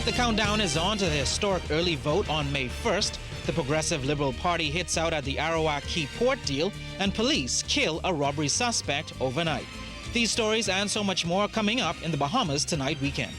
The countdown is on to the historic early vote on May 1st. The Progressive Liberal Party hits out at the Arawak Key port deal, and police kill a robbery suspect overnight. These stories and so much more coming up in the Bahamas Tonight weekend.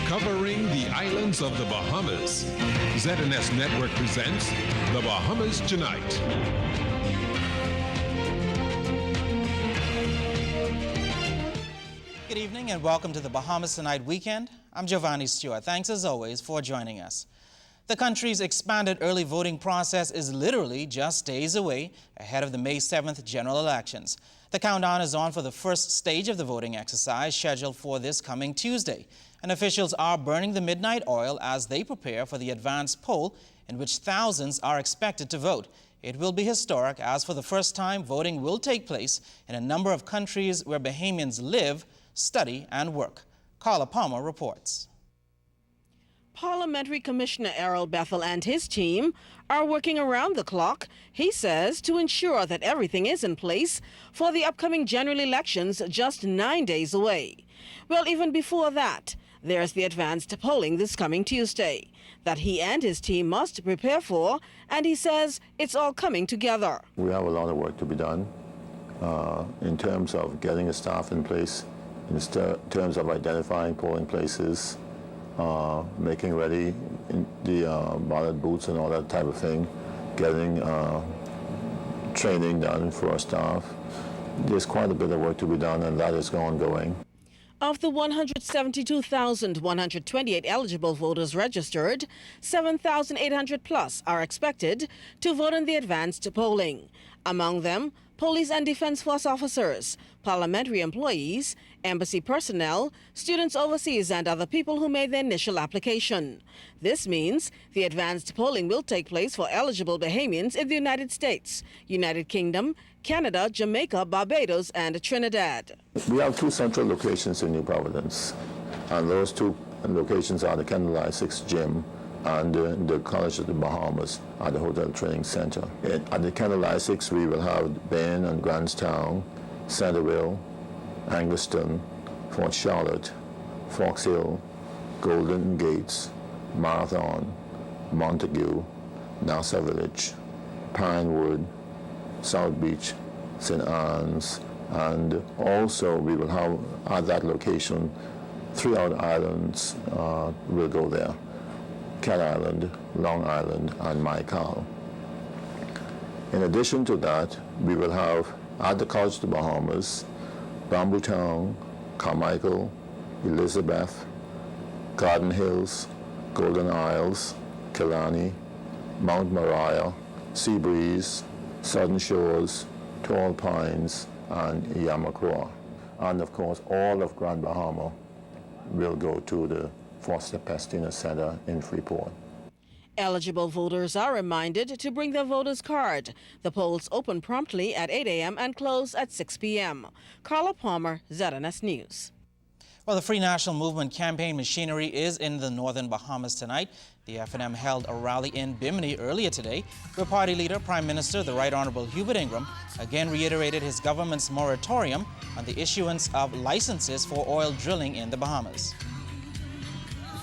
Covering the islands of the Bahamas, ZNS Network presents The Bahamas Tonight. Good evening and welcome to the Bahamas Tonight weekend. I'm Giovanni Stewart. Thanks as always for joining us. The country's expanded early voting process is literally just days away ahead of the May 7th general elections. The countdown is on for the first stage of the voting exercise scheduled for this coming Tuesday. And officials are burning the midnight oil as they prepare for the advanced poll in which thousands are expected to vote. It will be historic as for the first time voting will take place in a number of countries where Bahamians live, study and work. Carla Palmer reports. Parliamentary Commissioner Errol Bethel and his team are working around the clock, he says, to ensure that everything is in place for the upcoming general elections just 9 days away. Well, even before that, there's the advanced polling this coming Tuesday that he and his team must prepare for, and he says it's all coming together. We have a lot of work to be done in terms of getting the staff in place, in terms of identifying polling places, making ready the ballot booths and all that type of thing, getting training done for our staff. There's quite a bit of work to be done, and that is ongoing. Of the 172,128 eligible voters registered, 7,800 plus are expected to vote in the advanced polling. Among them, police and defense force officers, parliamentary employees, embassy personnel, students overseas, and other people who made their initial application. This means the advanced polling will take place for eligible Bahamians in the United States, United Kingdom, Canada, Jamaica, Barbados, and Trinidad. We have two central locations in New Providence, and those two locations are the Candlelight 6 Gym and the College of the Bahamas at the Hotel Training Center. At the Candlelight 6, we will have Ben and Grantstown, Centerville, Angleton, Fort Charlotte, Fox Hill, Golden Gates, Marathon, Montague, Nassau Village, Pinewood, South Beach, St. Anne's, and also we will have at that location 3 other islands will go there: Cat Island, Long Island, and Maikal. In addition to that, we will have at the College of the Bahamas, Bamboo Town, Carmichael, Elizabeth, Garden Hills, Golden Isles, Killarney, Mount Moriah, Seabreeze, Southern Shores, Tall Pines, and Yamakroa. And of course, all of Grand Bahama will go to the Foster Pestina Center in Freeport. Eligible voters are reminded to bring their voter's card. The polls open promptly at 8 a.m. and close at 6 p.m. Carla Palmer, ZNS News. Well, the Free National Movement campaign machinery is in the northern Bahamas tonight. The FNM held a rally in Bimini earlier today, where party leader, Prime Minister, the Right Honorable Hubert Ingram, again reiterated his government's moratorium on the issuance of licenses for oil drilling in the Bahamas.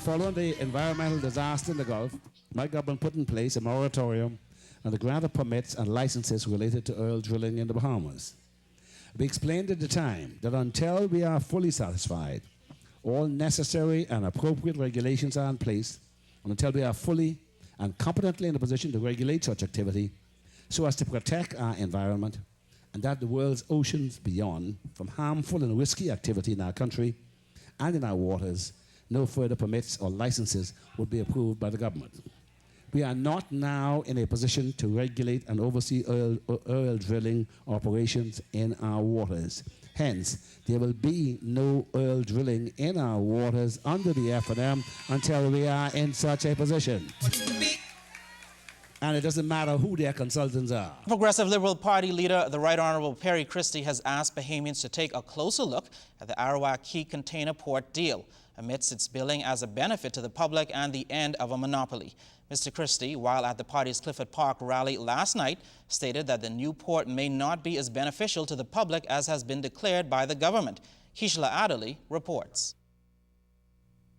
Following the environmental disaster in the Gulf, my government put in place a moratorium on the grant of permits and licenses related to oil drilling in the Bahamas. We explained at the time that until we are fully satisfied, all necessary and appropriate regulations are in place, and until we are fully and competently in a position to regulate such activity so as to protect our environment and that the world's oceans beyond from harmful and risky activity in our country and in our waters, no further permits or licenses would be approved by the government. We are not now in a position to regulate and oversee oil drilling operations in our waters. Hence, there will be no oil drilling in our waters under the FNM until we are in such a position. And it doesn't matter who their consultants are. Progressive Liberal Party leader, the Right Honorable Perry Christie, has asked Bahamians to take a closer look at the Arawak Key container port deal amidst its billing as a benefit to the public and the end of a monopoly. Mr. Christie, while at the party's Clifford Park rally last night, stated that the new port may not be as beneficial to the public as has been declared by the government. Kishla Adderley reports.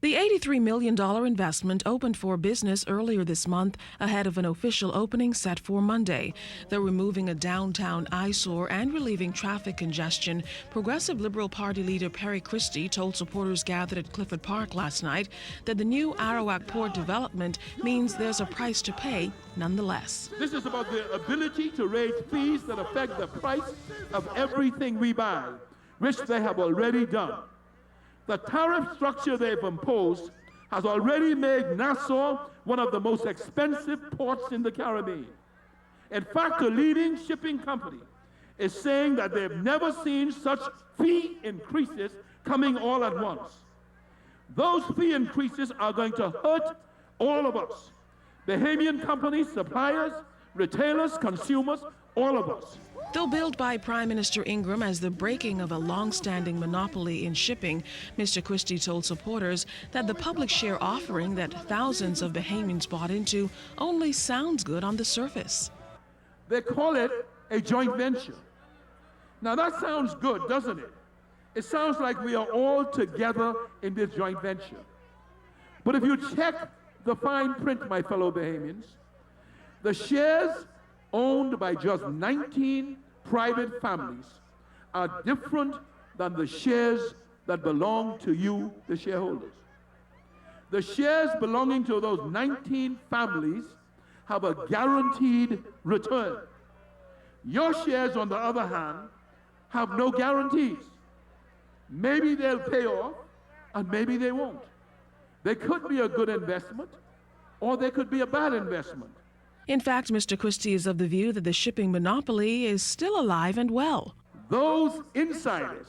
The $83 million investment opened for business earlier this month ahead of an official opening set for Monday. They're removing a downtown eyesore and relieving traffic congestion. Progressive Liberal Party leader Perry Christie told supporters gathered at Clifford Park last night that the new Arawak Port development means there's a price to pay nonetheless. This is about the ability to raise fees that affect the price of everything we buy, which they have already done. The tariff structure they've imposed has already made Nassau one of the most expensive ports in the Caribbean. In fact, a leading shipping company is saying that they've never seen such fee increases coming all at once. Those fee increases are going to hurt all of us. Bahamian companies, suppliers, retailers, consumers, all of us. Though billed by Prime Minister Ingram as the breaking of a long-standing monopoly in shipping, Mr. Christie told supporters that the public share offering that thousands of Bahamians bought into only sounds good on the surface. They call it a joint venture. Now that sounds good, doesn't it? It sounds like we are all together in this joint venture. But if you check the fine print, my fellow Bahamians, the shares owned by just 19 private families are different than the shares that belong to you, the shareholders. The shares belonging to those 19 families have a guaranteed return. Your shares, on the other hand, have no guarantees. Maybe they'll pay off, and maybe they won't. They could be a good investment, or they could be a bad investment. In fact, Mr. Christie is of the view that the shipping monopoly is still alive and well. Those insiders,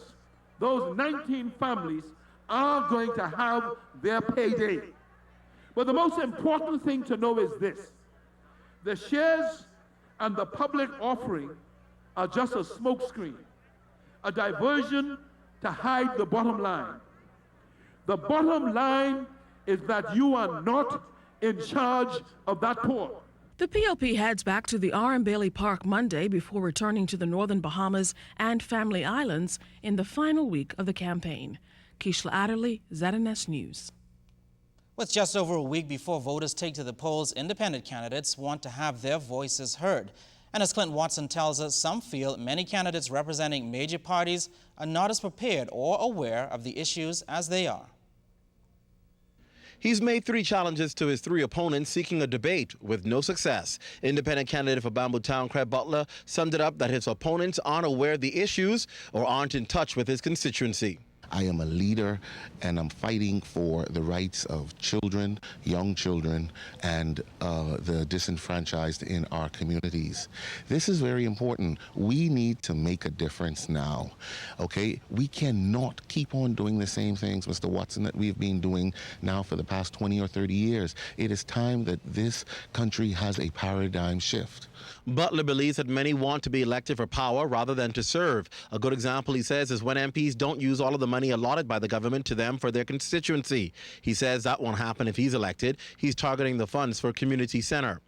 those 19 families, are going to have their payday. But the most important thing to know is this: the shares and the public offering are just a smokescreen, a diversion to hide the bottom line. The bottom line is that you are not in charge of that port. The POP heads back to the R.M. Bailey Park Monday before returning to the Northern Bahamas and Family Islands in the final week of the campaign. Kishla Adderley, ZNS News. With just over a week before voters take to the polls, independent candidates want to have their voices heard. And as Clint Watson tells us, some feel many candidates representing major parties are not as prepared or aware of the issues as they are. He's made 3 challenges to his 3 opponents seeking a debate with no success. Independent candidate for Bamboo Town, Craig Butler, summed it up that his opponents aren't aware of the issues or aren't in touch with his constituency. I am a leader, and I'm fighting for the rights of children, young children, and the disenfranchised in our communities. This is very important. We need to make a difference now, okay? We cannot keep on doing the same things, Mr. Watson, that we've been doing now for the past 20 or 30 years. It is time that this country has a paradigm shift. Butler believes that many want to be elected for power rather than to serve. A good example, he says, is when MPs don't use all of the money allotted by the government to them for their constituency. He says that won't happen if he's elected. He's targeting the funds for community center.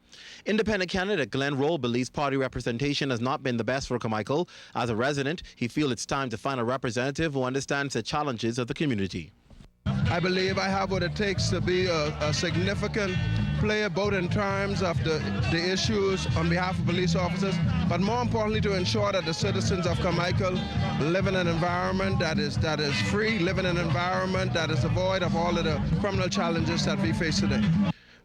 Independent candidate Glenn Roll believes party representation has not been the best for Carmichael. As a resident, he feels it's time to find a representative who understands the challenges of the community. I believe I have what it takes to be a significant player, both in terms of the issues on behalf of police officers, but more importantly to ensure that the citizens of Carmichael live in an environment that is free, live in an environment that is devoid of all of the criminal challenges that we face today.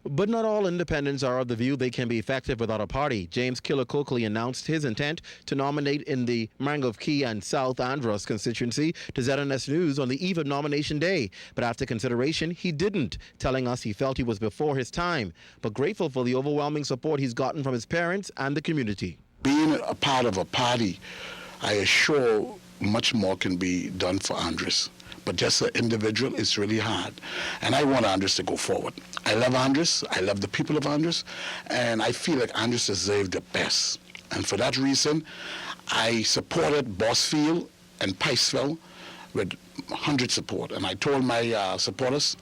But not all independents are of the view they can be effective without a party. James Killicoakley announced his intent to nominate in the Mangrove Key and South Andros constituency to ZNS News on the eve of nomination day. But after consideration, he didn't, telling us he felt he was before his time, but grateful for the overwhelming support he's gotten from his parents and the community. Being a part of a party, I assure much more can be done for Andros. But just an individual, it's really hard. And I want Andros to go forward. I love Andros. I love the people of Andros. And I feel like Andros deserves the best. And for that reason, I supported Bossfield and Piceville with 100 support. And I told my supporters,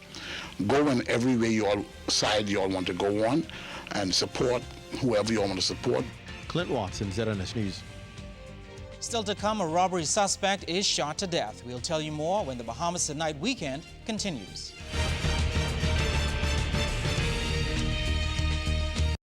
go in every way you all want to go on and support whoever you all want to support. Clint Watson, ZNS News. Still to come, a robbery suspect is shot to death. We'll tell you more when the Bahamas Tonight weekend continues.